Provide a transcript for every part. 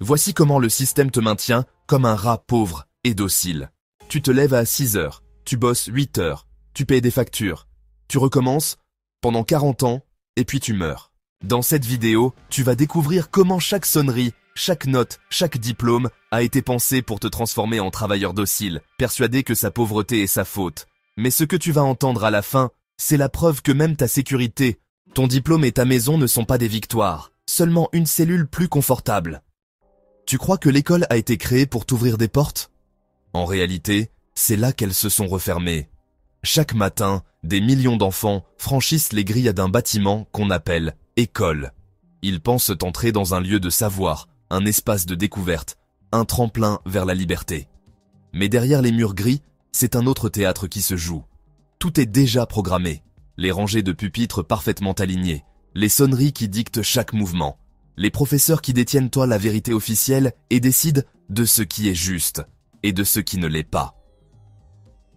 Voici comment le système te maintient comme un rat pauvre et docile. Tu te lèves à 6 heures, tu bosses 8 heures, tu payes des factures, tu recommences pendant 40 ans et puis tu meurs. Dans cette vidéo, tu vas découvrir comment chaque sonnerie, chaque note, chaque diplôme a été pensé pour te transformer en travailleur docile, persuadé que sa pauvreté est sa faute. Mais ce que tu vas entendre à la fin, c'est la preuve que même ta sécurité, ton diplôme et ta maison ne sont pas des victoires, seulement une cellule plus confortable. Tu crois que l'école a été créée pour t'ouvrir des portes? En réalité, c'est là qu'elles se sont refermées. Chaque matin, des millions d'enfants franchissent les grilles d'un bâtiment qu'on appelle école. Ils pensent entrer dans un lieu de savoir, un espace de découverte, un tremplin vers la liberté. Mais derrière les murs gris, c'est un autre théâtre qui se joue. Tout est déjà programmé. Les rangées de pupitres parfaitement alignées, les sonneries qui dictent chaque mouvement, les professeurs qui détiennent toi la vérité officielle et décident de ce qui est juste et de ce qui ne l'est pas.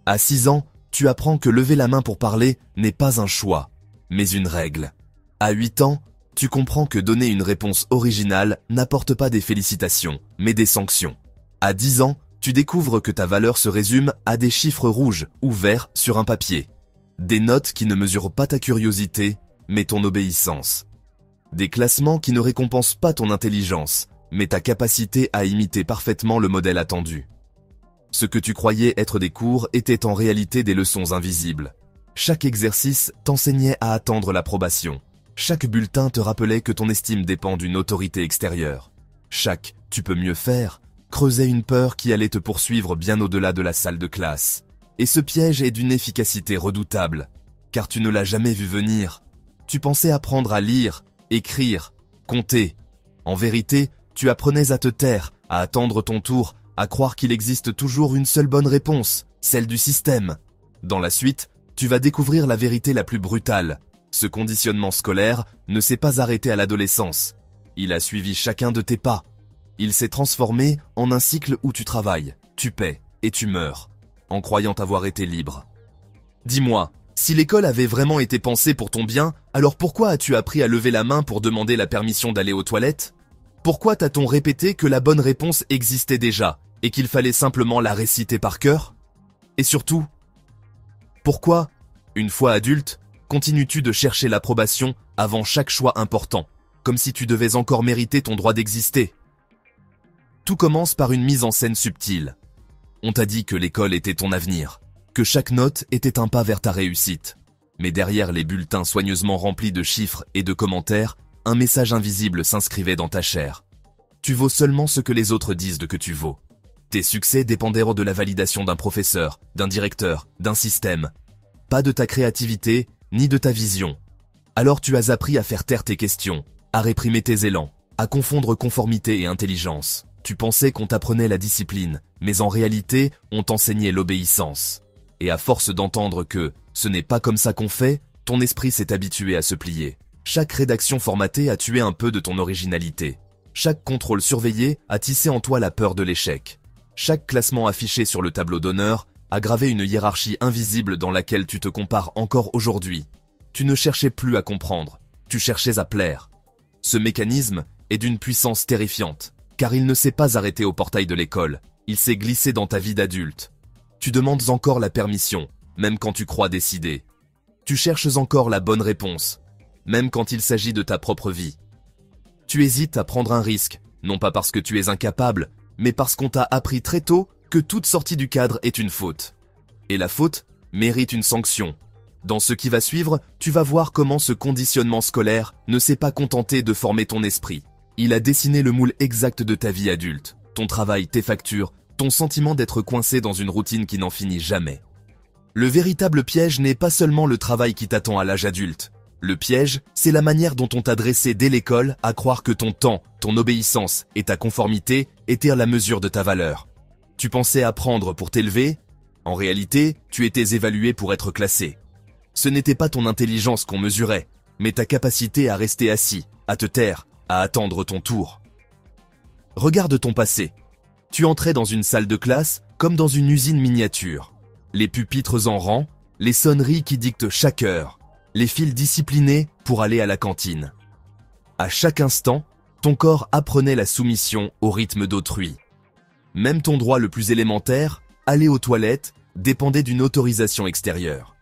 À 6 ans, tu apprends que lever la main pour parler n'est pas un choix, mais une règle. À 8 ans, tu comprends que donner une réponse originale n'apporte pas des félicitations, mais des sanctions. À 10 ans, tu découvres que ta valeur se résume à des chiffres rouges ou verts sur un papier. Des notes qui ne mesurent pas ta curiosité, mais ton obéissance. Des classements qui ne récompensent pas ton intelligence, mais ta capacité à imiter parfaitement le modèle attendu. Ce que tu croyais être des cours était en réalité des leçons invisibles. Chaque exercice t'enseignait à attendre l'approbation. Chaque bulletin te rappelait que ton estime dépend d'une autorité extérieure. Chaque « tu peux mieux faire » creusait une peur qui allait te poursuivre bien au-delà de la salle de classe. Et ce piège est d'une efficacité redoutable, car tu ne l'as jamais vu venir. Tu pensais apprendre à lire, écrire, compter. En vérité, tu apprenais à te taire, à attendre ton tour, à croire qu'il existe toujours une seule bonne réponse, celle du système. Dans la suite, tu vas découvrir la vérité la plus brutale. Ce conditionnement scolaire ne s'est pas arrêté à l'adolescence. Il a suivi chacun de tes pas. Il s'est transformé en un cycle où tu travailles, tu paies et tu meurs, en croyant avoir été libre. Dis-moi, si l'école avait vraiment été pensée pour ton bien, alors pourquoi as-tu appris à lever la main pour demander la permission d'aller aux toilettes? Pourquoi t'a-t-on répété que la bonne réponse existait déjà et qu'il fallait simplement la réciter par cœur? Et surtout, pourquoi, une fois adulte, continues-tu de chercher l'approbation avant chaque choix important, comme si tu devais encore mériter ton droit d'exister? Tout commence par une mise en scène subtile. On t'a dit que l'école était ton avenir, que chaque note était un pas vers ta réussite. Mais derrière les bulletins soigneusement remplis de chiffres et de commentaires, un message invisible s'inscrivait dans ta chair. Tu vaux seulement ce que les autres disent que tu vaux. Tes succès dépendaient de la validation d'un professeur, d'un directeur, d'un système. Pas de ta créativité, ni de ta vision. Alors tu as appris à faire taire tes questions, à réprimer tes élans, à confondre conformité et intelligence. Tu pensais qu'on t'apprenait la discipline, mais en réalité, on t'enseignait l'obéissance. Et à force d'entendre que « ce n'est pas comme ça qu'on fait », ton esprit s'est habitué à se plier. Chaque rédaction formatée a tué un peu de ton originalité. Chaque contrôle surveillé a tissé en toi la peur de l'échec. Chaque classement affiché sur le tableau d'honneur a gravé une hiérarchie invisible dans laquelle tu te compares encore aujourd'hui. Tu ne cherchais plus à comprendre, tu cherchais à plaire. Ce mécanisme est d'une puissance terrifiante, car il ne s'est pas arrêté au portail de l'école, il s'est glissé dans ta vie d'adulte. Tu demandes encore la permission, même quand tu crois décider. Tu cherches encore la bonne réponse, même quand il s'agit de ta propre vie. Tu hésites à prendre un risque, non pas parce que tu es incapable, mais parce qu'on t'a appris très tôt que toute sortie du cadre est une faute. Et la faute mérite une sanction. Dans ce qui va suivre, tu vas voir comment ce conditionnement scolaire ne s'est pas contenté de former ton esprit. Il a dessiné le moule exact de ta vie adulte, ton travail, tes factures, ton sentiment d'être coincé dans une routine qui n'en finit jamais. Le véritable piège n'est pas seulement le travail qui t'attend à l'âge adulte. Le piège, c'est la manière dont on t'a dressé dès l'école à croire que ton temps, ton obéissance et ta conformité étaient à la mesure de ta valeur. Tu pensais apprendre pour t'élever, en réalité, tu étais évalué pour être classé. Ce n'était pas ton intelligence qu'on mesurait, mais ta capacité à rester assis, à te taire, à attendre ton tour. Regarde ton passé. Tu entrais dans une salle de classe comme dans une usine miniature. Les pupitres en rang, les sonneries qui dictent chaque heure, les files disciplinés pour aller à la cantine. À chaque instant, Ton corps apprenait la soumission au rythme d'autrui. Même ton droit le plus élémentaire, aller aux toilettes, dépendait d'une autorisation extérieure.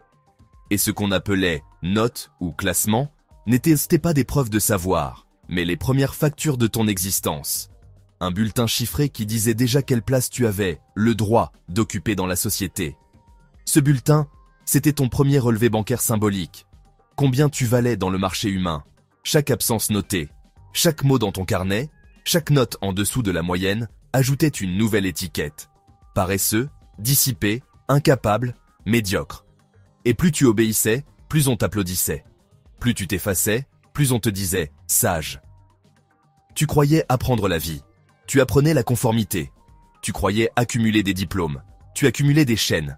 Et ce qu'on appelait notes ou classement n'étaient pas des preuves de savoir, mais les premières factures de ton existence. Un bulletin chiffré qui disait déjà quelle place tu avais le droit d'occuper dans la société. Ce bulletin, c'était ton premier relevé bancaire symbolique. Combien tu valais dans le marché humain, chaque absence notée, chaque mot dans ton carnet, chaque note en dessous de la moyenne ajoutait une nouvelle étiquette. Paresseux, dissipé, incapable, médiocre. Et plus tu obéissais, plus on t'applaudissait. Plus tu t'effaçais, plus on te disait « sage ». Tu croyais apprendre la vie. Tu apprenais la conformité. Tu croyais accumuler des diplômes. Tu accumulais des chaînes.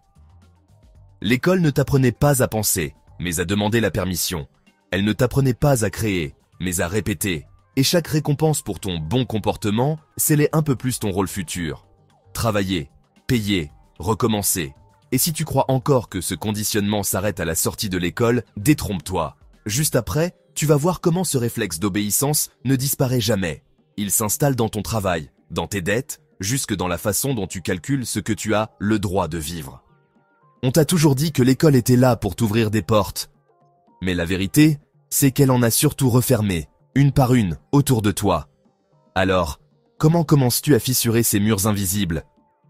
L'école ne t'apprenait pas à penser, mais à demander la permission. Elle ne t'apprenait pas à créer, mais à répéter. Et chaque récompense pour ton bon comportement scellait un peu plus ton rôle futur. Travailler, payer, recommencer. Et si tu crois encore que ce conditionnement s'arrête à la sortie de l'école, détrompe-toi. Juste après, tu vas voir comment ce réflexe d'obéissance ne disparaît jamais. Il s'installe dans ton travail, dans tes dettes, jusque dans la façon dont tu calcules ce que tu as le droit de vivre. On t'a toujours dit que l'école était là pour t'ouvrir des portes. Mais la vérité, c'est qu'elle en a surtout refermé, une par une, autour de toi. Alors, comment commences-tu à fissurer ces murs invisibles?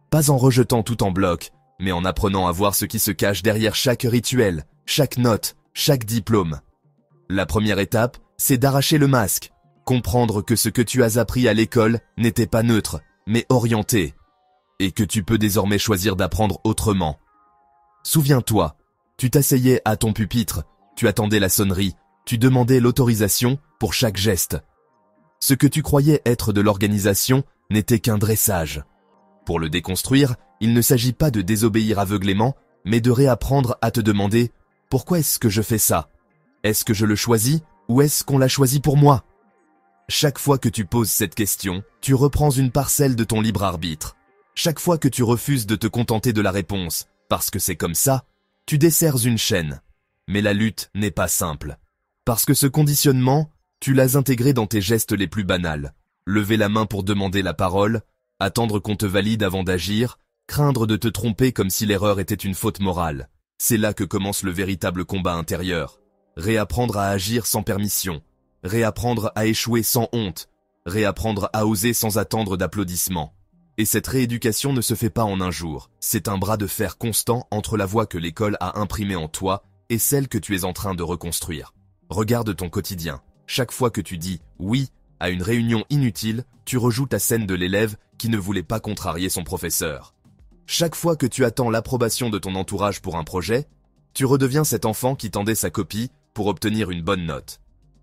Pas en rejetant tout en bloc, mais en apprenant à voir ce qui se cache derrière chaque rituel, chaque note, chaque diplôme. La première étape, c'est d'arracher le masque, comprendre que ce que tu as appris à l'école n'était pas neutre, mais orienté, et que tu peux désormais choisir d'apprendre autrement. Souviens-toi, tu t'asseyais à ton pupitre, tu attendais la sonnerie, tu demandais l'autorisation pour chaque geste. Ce que tu croyais être de l'organisation n'était qu'un dressage. Pour le déconstruire, il ne s'agit pas de désobéir aveuglément, mais de réapprendre à te demander « Pourquoi est-ce que je fais ça? Est-ce que je le choisis ou est-ce qu'on l'a choisi pour moi ?» Chaque fois que tu poses cette question, tu reprends une parcelle de ton libre arbitre. Chaque fois que tu refuses de te contenter de la réponse, parce que c'est comme ça, tu desserres une chaîne. Mais la lutte n'est pas simple. Parce que ce conditionnement, tu l'as intégré dans tes gestes les plus banals. Lever la main pour demander la parole, attendre qu'on te valide avant d'agir, craindre de te tromper comme si l'erreur était une faute morale. C'est là que commence le véritable combat intérieur. Réapprendre à agir sans permission. Réapprendre à échouer sans honte. Réapprendre à oser sans attendre d'applaudissements. Et cette rééducation ne se fait pas en un jour. C'est un bras de fer constant entre la voix que l'école a imprimée en toi et celle que tu es en train de reconstruire. Regarde ton quotidien. Chaque fois que tu dis « oui » à une réunion inutile, tu rejoues ta scène de l'élève qui ne voulait pas contrarier son professeur. Chaque fois que tu attends l'approbation de ton entourage pour un projet, tu redeviens cet enfant qui tendait sa copie pour obtenir une bonne note.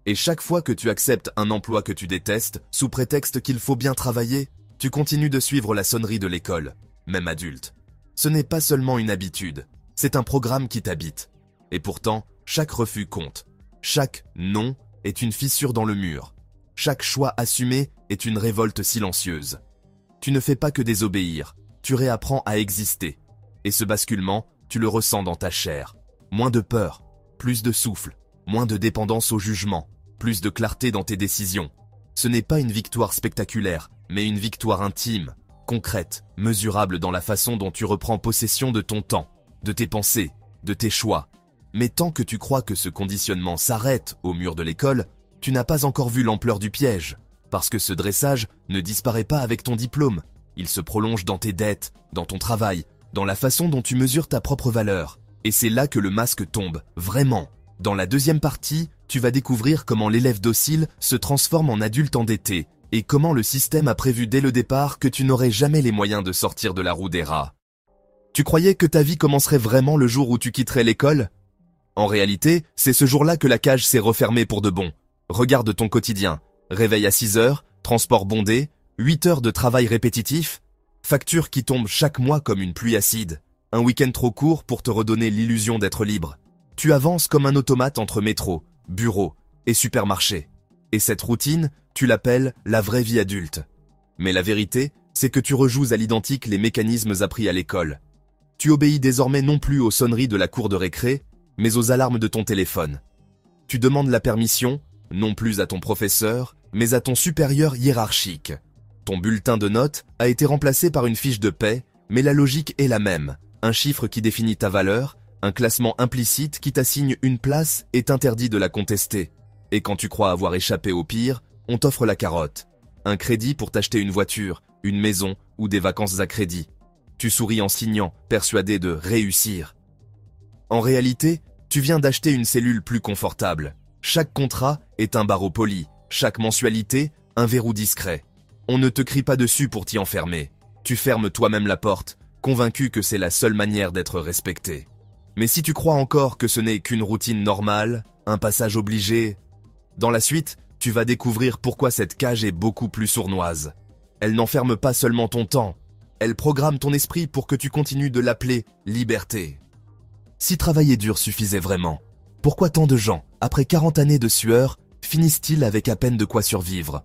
Et chaque fois que tu acceptes un emploi que tu détestes, sous prétexte qu'il faut bien travailler, tu continues de suivre la sonnerie de l'école, même adulte. Ce n'est pas seulement une habitude, c'est un programme qui t'habite. Et pourtant, chaque refus compte. Chaque non est une fissure dans le mur. Chaque choix assumé est une révolte silencieuse. Tu ne fais pas que désobéir, tu réapprends à exister. Et ce basculement, tu le ressens dans ta chair. Moins de peur, plus de souffle, moins de dépendance au jugement, plus de clarté dans tes décisions. Ce n'est pas une victoire spectaculaire, mais une victoire intime, concrète, mesurable dans la façon dont tu reprends possession de ton temps, de tes pensées, de tes choix. Mais tant que tu crois que ce conditionnement s'arrête au mur de l'école, tu n'as pas encore vu l'ampleur du piège, parce que ce dressage ne disparaît pas avec ton diplôme. Il se prolonge dans tes dettes, dans ton travail, dans la façon dont tu mesures ta propre valeur. Et c'est là que le masque tombe, vraiment. Dans la deuxième partie, tu vas découvrir comment l'élève docile se transforme en adulte endetté, et comment le système a prévu dès le départ que tu n'aurais jamais les moyens de sortir de la roue des rats. Tu croyais que ta vie commencerait vraiment le jour où tu quitterais l'école ? En réalité, c'est ce jour-là que la cage s'est refermée pour de bon. Regarde ton quotidien. Réveil à 6 heures, transport bondé, 8 heures de travail répétitif, facture qui tombe chaque mois comme une pluie acide, un week-end trop court pour te redonner l'illusion d'être libre. Tu avances comme un automate entre métro, bureau et supermarché. Et cette routine, tu l'appelles la vraie vie adulte. Mais la vérité, c'est que tu rejoues à l'identique les mécanismes appris à l'école. Tu obéis désormais non plus aux sonneries de la cour de récré, mais aux alarmes de ton téléphone. Tu demandes la permission, non plus à ton professeur, mais à ton supérieur hiérarchique. Ton bulletin de notes a été remplacé par une fiche de paie, mais la logique est la même. Un chiffre qui définit ta valeur, un classement implicite qui t'assigne une place est interdit de la contester. Et quand tu crois avoir échappé au pire, on t'offre la carotte. Un crédit pour t'acheter une voiture, une maison ou des vacances à crédit. Tu souris en signant, persuadé de réussir. En réalité, tu viens d'acheter une cellule plus confortable. Chaque contrat est un barreau poli, chaque mensualité, un verrou discret. On ne te crie pas dessus pour t'y enfermer. Tu fermes toi-même la porte, convaincu que c'est la seule manière d'être respecté. Mais si tu crois encore que ce n'est qu'une routine normale, un passage obligé, dans la suite, tu vas découvrir pourquoi cette cage est beaucoup plus sournoise. Elle n'enferme pas seulement ton temps, elle programme ton esprit pour que tu continues de l'appeler liberté. Si travailler dur suffisait vraiment, pourquoi tant de gens, après 40 années de sueur, finissent-ils avec à peine de quoi survivre?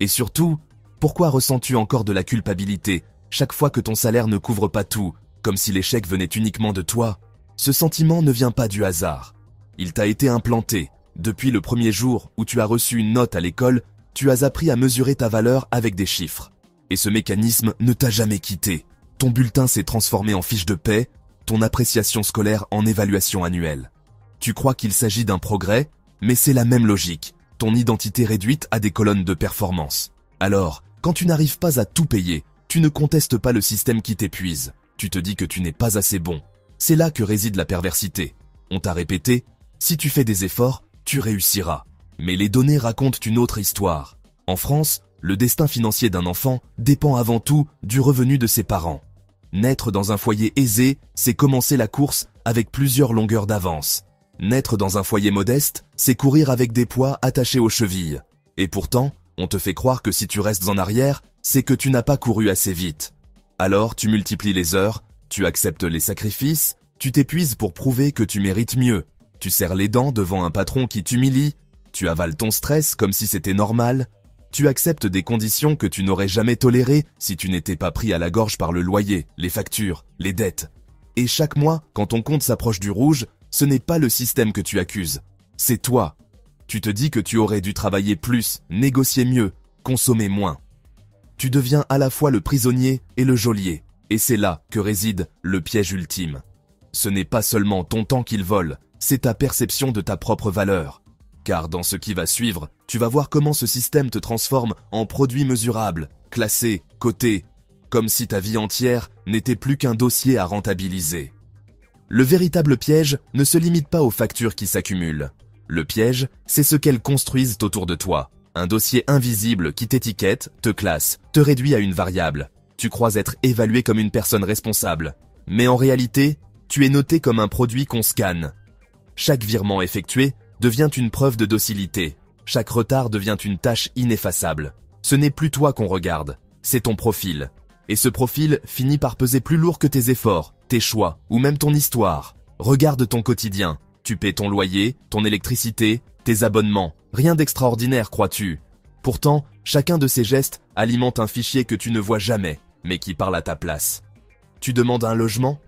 Et surtout, pourquoi ressens-tu encore de la culpabilité chaque fois que ton salaire ne couvre pas tout, comme si l'échec venait uniquement de toi? Ce sentiment ne vient pas du hasard. Il t'a été implanté. Depuis le premier jour où tu as reçu une note à l'école, tu as appris à mesurer ta valeur avec des chiffres. Et ce mécanisme ne t'a jamais quitté. Ton bulletin s'est transformé en fiche de paie, ton appréciation scolaire en évaluation annuelle. Tu crois qu'il s'agit d'un progrès, mais c'est la même logique. Ton identité réduite à des colonnes de performance. Alors, quand tu n'arrives pas à tout payer, tu ne contestes pas le système qui t'épuise. Tu te dis que tu n'es pas assez bon. C'est là que réside la perversité. On t'a répété, si tu fais des efforts, tu réussiras. Mais les données racontent une autre histoire. En France, le destin financier d'un enfant dépend avant tout du revenu de ses parents. Naître dans un foyer aisé, c'est commencer la course avec plusieurs longueurs d'avance. Naître dans un foyer modeste, c'est courir avec des poids attachés aux chevilles. Et pourtant, on te fait croire que si tu restes en arrière, c'est que tu n'as pas couru assez vite. Alors tu multiplies les heures, tu acceptes les sacrifices, tu t'épuises pour prouver que tu mérites mieux. Tu serres les dents devant un patron qui t'humilie, tu avales ton stress comme si c'était normal, tu acceptes des conditions que tu n'aurais jamais tolérées si tu n'étais pas pris à la gorge par le loyer, les factures, les dettes. Et chaque mois, quand ton compte s'approche du rouge, ce n'est pas le système que tu accuses, c'est toi. Tu te dis que tu aurais dû travailler plus, négocier mieux, consommer moins. Tu deviens à la fois le prisonnier et le geôlier, et c'est là que réside le piège ultime. Ce n'est pas seulement ton temps qu'il vole, c'est ta perception de ta propre valeur. Car dans ce qui va suivre, tu vas voir comment ce système te transforme en produit mesurable, classé, coté, comme si ta vie entière n'était plus qu'un dossier à rentabiliser. Le véritable piège ne se limite pas aux factures qui s'accumulent. Le piège, c'est ce qu'elles construisent autour de toi. Un dossier invisible qui t'étiquette, te classe, te réduit à une variable. Tu crois être évalué comme une personne responsable. Mais en réalité, tu es noté comme un produit qu'on scanne. Chaque virement effectué devient une preuve de docilité. Chaque retard devient une tâche ineffaçable. Ce n'est plus toi qu'on regarde, c'est ton profil. Et ce profil finit par peser plus lourd que tes efforts, tes choix ou même ton histoire. Regarde ton quotidien. Tu paies ton loyer, ton électricité, tes abonnements. Rien d'extraordinaire, crois-tu? Pourtant, chacun de ces gestes alimente un fichier que tu ne vois jamais, mais qui parle à ta place. Tu demandes un logement?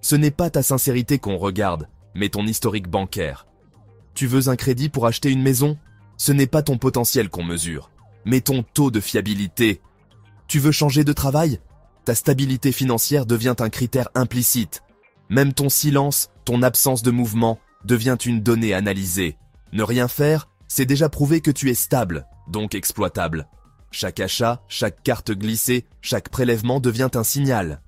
Ce n'est pas ta sincérité qu'on regarde, mais ton historique bancaire. Tu veux un crédit pour acheter une maison? Ce n'est pas ton potentiel qu'on mesure, mais ton taux de fiabilité. Tu veux changer de travail? Ta stabilité financière devient un critère implicite. Même ton silence, ton absence de mouvement, devient une donnée analysée. Ne rien faire, c'est déjà prouver que tu es stable, donc exploitable. Chaque achat, chaque carte glissée, chaque prélèvement devient un signal.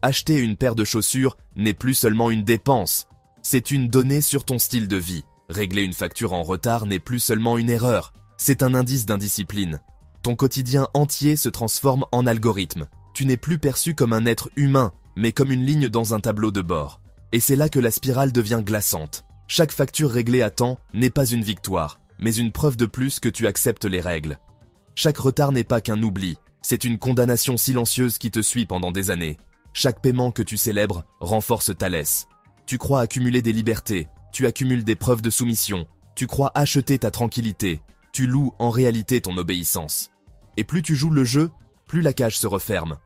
Acheter une paire de chaussures n'est plus seulement une dépense, c'est une donnée sur ton style de vie. Régler une facture en retard n'est plus seulement une erreur, c'est un indice d'indiscipline. Ton quotidien entier se transforme en algorithme. Tu n'es plus perçu comme un être humain, mais comme une ligne dans un tableau de bord. Et c'est là que la spirale devient glaçante. Chaque facture réglée à temps n'est pas une victoire, mais une preuve de plus que tu acceptes les règles. Chaque retard n'est pas qu'un oubli, c'est une condamnation silencieuse qui te suit pendant des années. Chaque paiement que tu célèbres renforce ta laisse. Tu crois accumuler des libertés, tu accumules des preuves de soumission, tu crois acheter ta tranquillité, tu loues en réalité ton obéissance. Et plus tu joues le jeu, plus la cage se referme.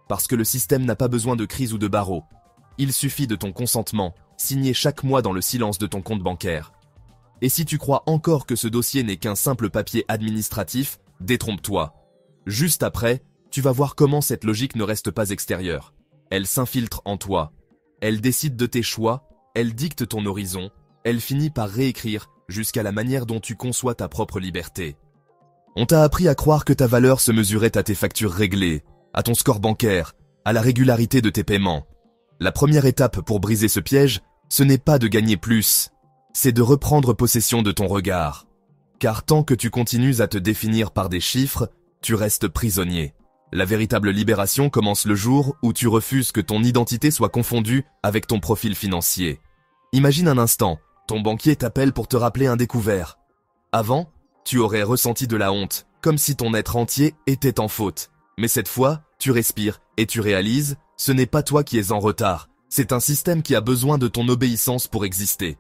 Parce que le système n'a pas besoin de crise ou de barreaux. Il suffit de ton consentement, signé chaque mois dans le silence de ton compte bancaire. Et si tu crois encore que ce dossier n'est qu'un simple papier administratif, détrompe-toi. Juste après, tu vas voir comment cette logique ne reste pas extérieure. Elle s'infiltre en toi. Elle décide de tes choix, elle dicte ton horizon, elle finit par réécrire jusqu'à la manière dont tu conçois ta propre liberté. On t'a appris à croire que ta valeur se mesurait à tes factures réglées, à ton score bancaire, à la régularité de tes paiements. La première étape pour briser ce piège, ce n'est pas de gagner plus, c'est de reprendre possession de ton regard. Car tant que tu continues à te définir par des chiffres, tu restes prisonnier. La véritable libération commence le jour où tu refuses que ton identité soit confondue avec ton profil financier. Imagine un instant, ton banquier t'appelle pour te rappeler un découvert. Avant, tu aurais ressenti de la honte, comme si ton être entier était en faute. Mais cette fois, tu respires et tu réalises, ce n'est pas toi qui es en retard, c'est un système qui a besoin de ton obéissance pour exister.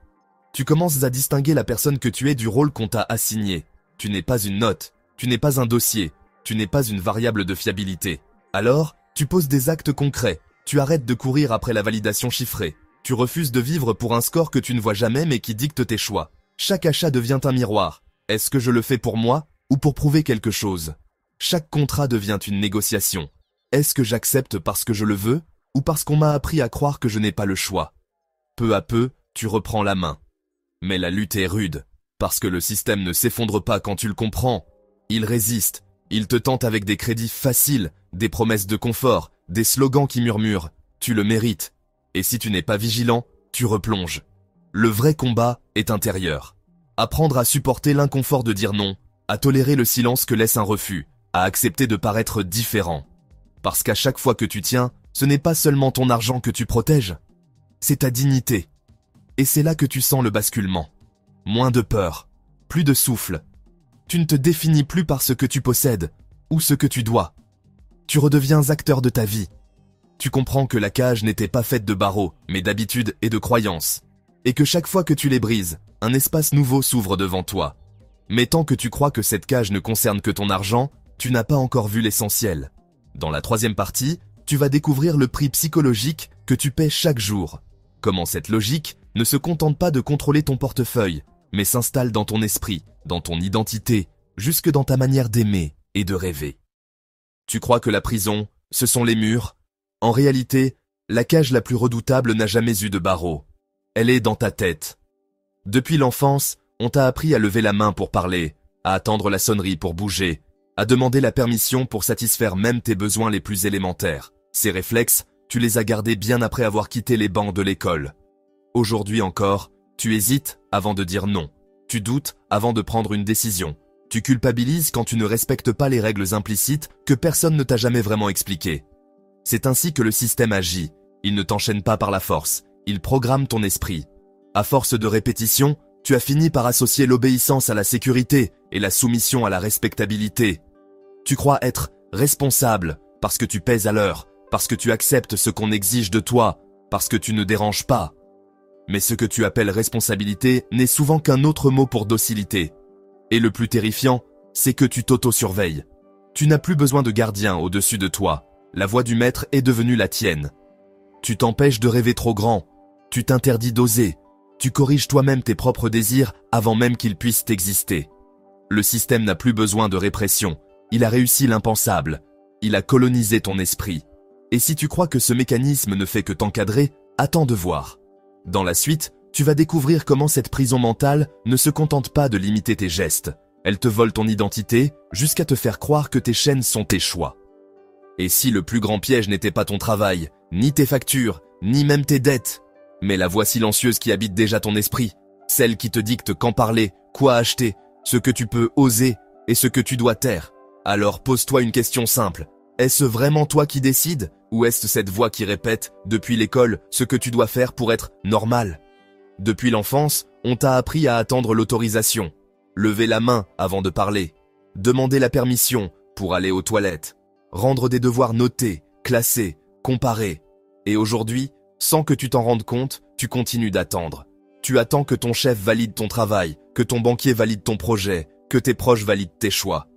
Tu commences à distinguer la personne que tu es du rôle qu'on t'a assigné. Tu n'es pas une note, tu n'es pas un dossier, tu n'es pas une variable de fiabilité. Alors, tu poses des actes concrets, tu arrêtes de courir après la validation chiffrée. Tu refuses de vivre pour un score que tu ne vois jamais mais qui dicte tes choix. Chaque achat devient un miroir. Est-ce que je le fais pour moi ou pour prouver quelque chose? Chaque contrat devient une négociation. Est-ce que j'accepte parce que je le veux ou parce qu'on m'a appris à croire que je n'ai pas le choix? Peu à peu, tu reprends la main. Mais la lutte est rude, parce que le système ne s'effondre pas quand tu le comprends. Il résiste, il te tente avec des crédits faciles, des promesses de confort, des slogans qui murmurent « tu le mérites ». Et si tu n'es pas vigilant, tu replonges. Le vrai combat est intérieur. Apprendre à supporter l'inconfort de dire non, à tolérer le silence que laisse un refus, à accepter de paraître différent. Parce qu'à chaque fois que tu tiens, ce n'est pas seulement ton argent que tu protèges, c'est ta dignité. Et c'est là que tu sens le basculement. Moins de peur, plus de souffle. Tu ne te définis plus par ce que tu possèdes ou ce que tu dois. Tu redeviens acteur de ta vie. Tu comprends que la cage n'était pas faite de barreaux, mais d'habitudes et de croyances. Et que chaque fois que tu les brises, un espace nouveau s'ouvre devant toi. Mais tant que tu crois que cette cage ne concerne que ton argent, tu n'as pas encore vu l'essentiel. Dans la troisième partie, tu vas découvrir le prix psychologique que tu paies chaque jour. Comment cette logique ne se contente pas de contrôler ton portefeuille, mais s'installe dans ton esprit, dans ton identité, jusque dans ta manière d'aimer et de rêver. Tu crois que la prison, ce sont les murs? En réalité, la cage la plus redoutable n'a jamais eu de barreaux. Elle est dans ta tête. Depuis l'enfance, on t'a appris à lever la main pour parler, à attendre la sonnerie pour bouger, à demander la permission pour satisfaire même tes besoins les plus élémentaires. Ces réflexes, tu les as gardés bien après avoir quitté les bancs de l'école. Aujourd'hui encore, tu hésites avant de dire non. Tu doutes avant de prendre une décision. Tu culpabilises quand tu ne respectes pas les règles implicites que personne ne t'a jamais vraiment expliquées. C'est ainsi que le système agit. Il ne t'enchaîne pas par la force. Il programme ton esprit. À force de répétition, tu as fini par associer l'obéissance à la sécurité et la soumission à la respectabilité. Tu crois être responsable parce que tu pèses à l'heure, parce que tu acceptes ce qu'on exige de toi, parce que tu ne déranges pas. Mais ce que tu appelles responsabilité n'est souvent qu'un autre mot pour docilité. Et le plus terrifiant, c'est que tu t'auto-surveilles. Tu n'as plus besoin de gardien au-dessus de toi. La voix du maître est devenue la tienne. Tu t'empêches de rêver trop grand. Tu t'interdis d'oser. Tu corriges toi-même tes propres désirs avant même qu'ils puissent exister. Le système n'a plus besoin de répression. Il a réussi l'impensable. Il a colonisé ton esprit. Et si tu crois que ce mécanisme ne fait que t'encadrer, attends de voir. Dans la suite, tu vas découvrir comment cette prison mentale ne se contente pas de limiter tes gestes. Elle te vole ton identité jusqu'à te faire croire que tes chaînes sont tes choix. Et si le plus grand piège n'était pas ton travail, ni tes factures, ni même tes dettes, mais la voix silencieuse qui habite déjà ton esprit, celle qui te dicte quand parler, quoi acheter, ce que tu peux oser et ce que tu dois taire, alors pose-toi une question simple. Est-ce vraiment toi qui décides ou est-ce cette voix qui répète, depuis l'école, ce que tu dois faire pour être normal? Depuis l'enfance, on t'a appris à attendre l'autorisation, lever la main avant de parler, demander la permission pour aller aux toilettes, rendre des devoirs notés, classés, comparés. Et aujourd'hui, sans que tu t'en rendes compte, tu continues d'attendre. Tu attends que ton chef valide ton travail, que ton banquier valide ton projet, que tes proches valident tes choix.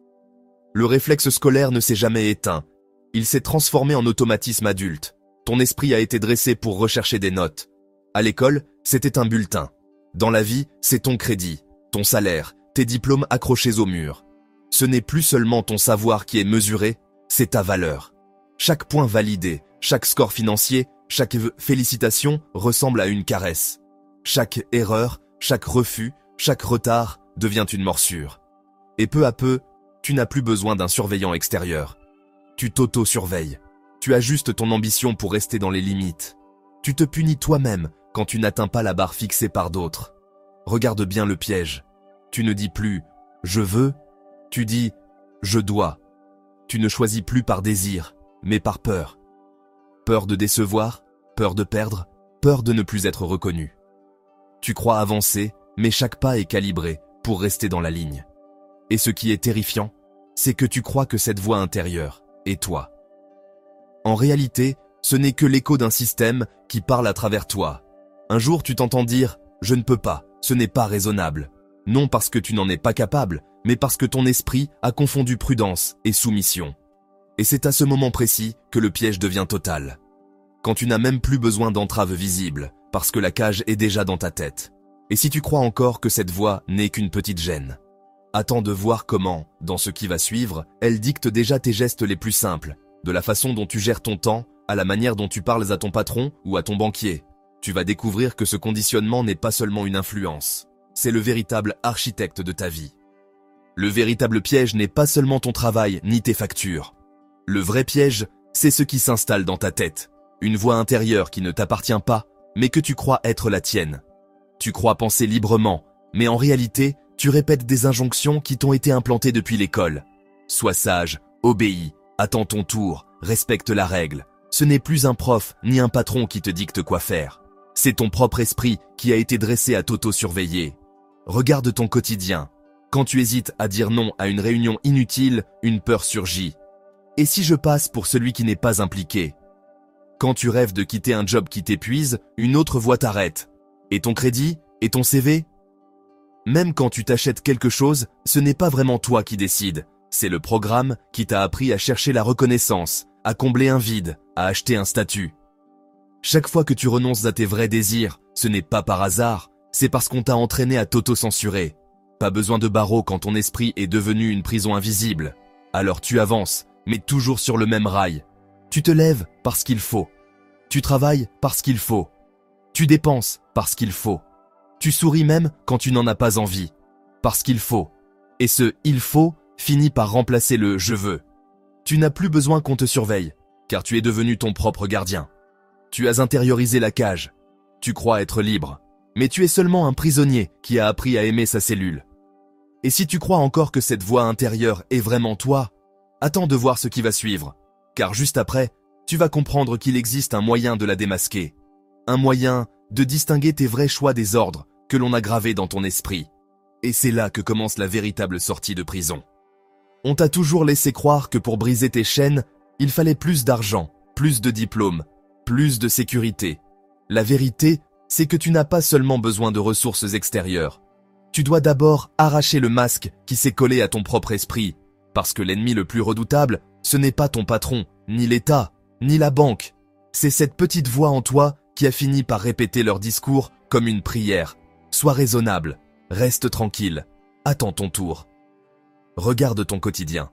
Le réflexe scolaire ne s'est jamais éteint. Il s'est transformé en automatisme adulte. Ton esprit a été dressé pour rechercher des notes. À l'école, c'était un bulletin. Dans la vie, c'est ton crédit. ton salaire, tes diplômes accrochés au mur. Ce n'est plus seulement ton savoir qui est mesuré, c'est ta valeur. Chaque point validé, chaque score financier, chaque félicitation ressemble à une caresse. Chaque erreur, chaque refus, chaque retard devient une morsure. Et peu à peu, tu n'as plus besoin d'un surveillant extérieur. Tu t'auto-surveilles. Tu ajustes ton ambition pour rester dans les limites. Tu te punis toi-même quand tu n'atteins pas la barre fixée par d'autres. Regarde bien le piège. Tu ne dis plus « je veux », tu dis « je dois ». Tu ne choisis plus par désir, mais par peur. Peur de décevoir, peur de perdre, peur de ne plus être reconnu. Tu crois avancer, mais chaque pas est calibré pour rester dans la ligne. Et ce qui est terrifiant, c'est que tu crois que cette voix intérieure est toi. En réalité, ce n'est que l'écho d'un système qui parle à travers toi. Un jour, tu t'entends dire « je ne peux pas, ce n'est pas raisonnable ». Non parce que tu n'en es pas capable, mais parce que ton esprit a confondu prudence et soumission. Et c'est à ce moment précis que le piège devient total. Quand tu n'as même plus besoin d'entrave visible, parce que la cage est déjà dans ta tête. Et si tu crois encore que cette voix n'est qu'une petite gêne, attends de voir comment, dans ce qui va suivre, elle dicte déjà tes gestes les plus simples, de la façon dont tu gères ton temps, à la manière dont tu parles à ton patron ou à ton banquier. Tu vas découvrir que ce conditionnement n'est pas seulement une influence, c'est le véritable architecte de ta vie. Le véritable piège n'est pas seulement ton travail ni tes factures. Le vrai piège, c'est ce qui s'installe dans ta tête, une voix intérieure qui ne t'appartient pas, mais que tu crois être la tienne. Tu crois penser librement, mais en réalité, tu répètes des injonctions qui t'ont été implantées depuis l'école. Sois sage, obéis, attends ton tour, respecte la règle. Ce n'est plus un prof ni un patron qui te dicte quoi faire. C'est ton propre esprit qui a été dressé à t'auto-surveiller. Regarde ton quotidien. Quand tu hésites à dire non à une réunion inutile, une peur surgit. Et si je passe pour celui qui n'est pas impliqué? Quand tu rêves de quitter un job qui t'épuise, une autre voix t'arrête. Et ton crédit? Et ton CV? Même quand tu t'achètes quelque chose, ce n'est pas vraiment toi qui décides. C'est le programme qui t'a appris à chercher la reconnaissance, à combler un vide, à acheter un statut. Chaque fois que tu renonces à tes vrais désirs, ce n'est pas par hasard, c'est parce qu'on t'a entraîné à t'auto-censurer. Pas besoin de barreaux quand ton esprit est devenu une prison invisible. Alors tu avances, mais toujours sur le même rail. Tu te lèves parce qu'il faut. Tu travailles parce qu'il faut. Tu dépenses parce qu'il faut. Tu souris même quand tu n'en as pas envie. Parce qu'il faut. Et ce « il faut » finit par remplacer le « je veux ». Tu n'as plus besoin qu'on te surveille, car tu es devenu ton propre gardien. Tu as intériorisé la cage. Tu crois être libre. Mais tu es seulement un prisonnier qui a appris à aimer sa cellule. Et si tu crois encore que cette voix intérieure est vraiment toi, attends de voir ce qui va suivre. Car juste après, tu vas comprendre qu'il existe un moyen de la démasquer. Un moyen de distinguer tes vrais choix des ordres que l'on a gravés dans ton esprit. Et c'est là que commence la véritable sortie de prison. On t'a toujours laissé croire que pour briser tes chaînes, il fallait plus d'argent, plus de diplômes, plus de sécurité. La vérité, c'est que tu n'as pas seulement besoin de ressources extérieures. Tu dois d'abord arracher le masque qui s'est collé à ton propre esprit, parce que l'ennemi le plus redoutable, ce n'est pas ton patron, ni l'État, ni la banque. C'est cette petite voix en toi qui a fini par répéter leur discours comme une prière. Sois raisonnable, reste tranquille, attends ton tour. Regarde ton quotidien.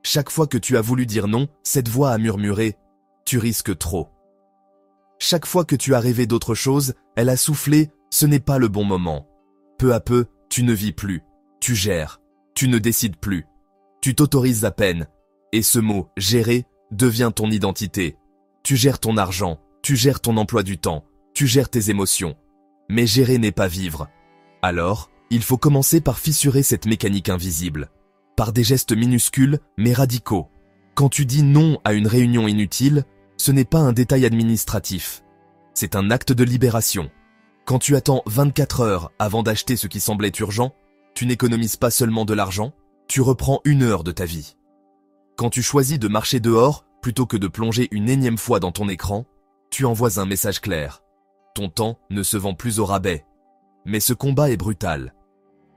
Chaque fois que tu as voulu dire non, cette voix a murmuré « tu risques trop ». Chaque fois que tu as rêvé d'autre chose, elle a soufflé « ce n'est pas le bon moment ». Peu à peu, tu ne vis plus, tu gères, tu ne décides plus, tu t'autorises à peine. Et ce mot « gérer » devient ton identité. Tu gères ton argent, tu gères ton emploi du temps, tu gères tes émotions. Mais gérer n'est pas vivre. Alors, il faut commencer par fissurer cette mécanique invisible. Par des gestes minuscules mais radicaux. Quand tu dis non à une réunion inutile, ce n'est pas un détail administratif. C'est un acte de libération. Quand tu attends 24 heures avant d'acheter ce qui semblait urgent, tu n'économises pas seulement de l'argent, tu reprends 1 heure de ta vie. Quand tu choisis de marcher dehors plutôt que de plonger une énième fois dans ton écran, tu envoies un message clair. Ton temps ne se vend plus au rabais. Mais ce combat est brutal.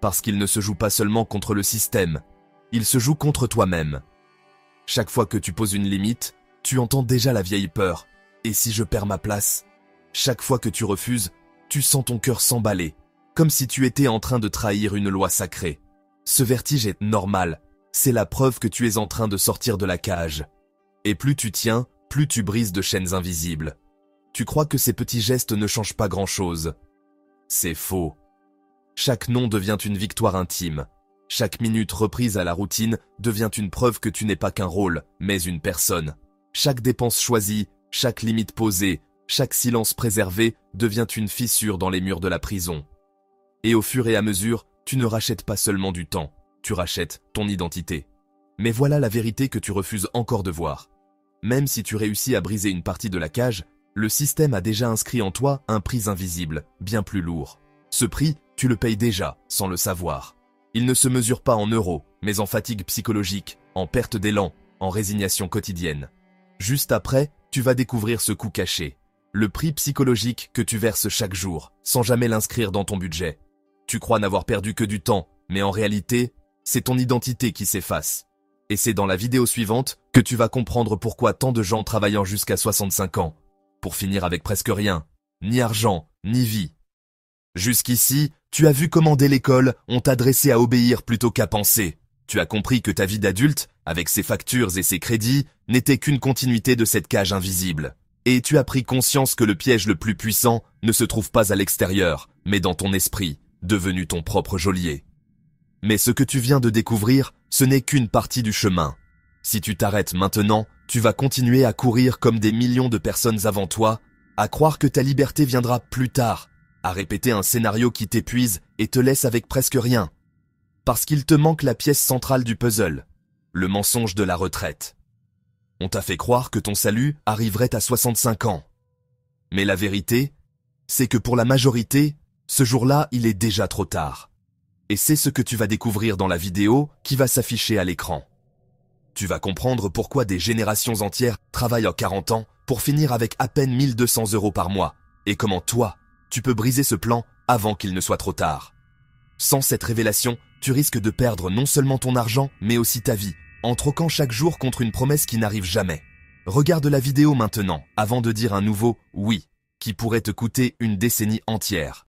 Parce qu'il ne se joue pas seulement contre le système, il se joue contre toi-même. Chaque fois que tu poses une limite, tu entends déjà la vieille peur. Et si je perds ma place? Chaque fois que tu refuses, tu sens ton cœur s'emballer. comme si tu étais en train de trahir une loi sacrée. Ce vertige est normal, c'est la preuve que tu es en train de sortir de la cage. Et plus tu tiens, plus tu brises de chaînes invisibles. Tu crois que ces petits gestes ne changent pas grand-chose. C'est faux. Chaque non devient une victoire intime. Chaque minute reprise à la routine devient une preuve que tu n'es pas qu'un rôle, mais une personne. Chaque dépense choisie, chaque limite posée, chaque silence préservé devient une fissure dans les murs de la prison. Et au fur et à mesure, tu ne rachètes pas seulement du temps, tu rachètes ton identité. Mais voilà la vérité que tu refuses encore de voir. Même si tu réussis à briser une partie de la cage, le système a déjà inscrit en toi un prix invisible, bien plus lourd. Ce prix, tu le payes déjà, sans le savoir. Il ne se mesure pas en euros, mais en fatigue psychologique, en perte d'élan, en résignation quotidienne. Juste après, tu vas découvrir ce coût caché. Le prix psychologique que tu verses chaque jour, sans jamais l'inscrire dans ton budget. Tu crois n'avoir perdu que du temps, mais en réalité, c'est ton identité qui s'efface. Et c'est dans la vidéo suivante que tu vas comprendre pourquoi tant de gens travaillant jusqu'à 65 ans, pour finir avec presque rien, ni argent, ni vie. Jusqu'ici, tu as vu comment dès l'école, on t'a dressé à obéir plutôt qu'à penser. Tu as compris que ta vie d'adulte, avec ses factures et ses crédits, n'était qu'une continuité de cette cage invisible. Et tu as pris conscience que le piège le plus puissant ne se trouve pas à l'extérieur, mais dans ton esprit, devenu ton propre geôlier. Mais ce que tu viens de découvrir, ce n'est qu'une partie du chemin. Si tu t'arrêtes maintenant, tu vas continuer à courir comme des millions de personnes avant toi, à croire que ta liberté viendra plus tard, à répéter un scénario qui t'épuise et te laisse avec presque rien. Parce qu'il te manque la pièce centrale du puzzle, le mensonge de la retraite. On t'a fait croire que ton salut arriverait à 65 ans. Mais la vérité, c'est que pour la majorité, ce jour-là, il est déjà trop tard. Et c'est ce que tu vas découvrir dans la vidéo qui va s'afficher à l'écran. Tu vas comprendre pourquoi des générations entières travaillent en 40 ans pour finir avec à peine 1 200 € par mois, et comment toi, tu peux briser ce plan avant qu'il ne soit trop tard. Sans cette révélation, tu risques de perdre non seulement ton argent, mais aussi ta vie, en troquant chaque jour contre une promesse qui n'arrive jamais. Regarde la vidéo maintenant, avant de dire un nouveau « oui », qui pourrait te coûter une décennie entière.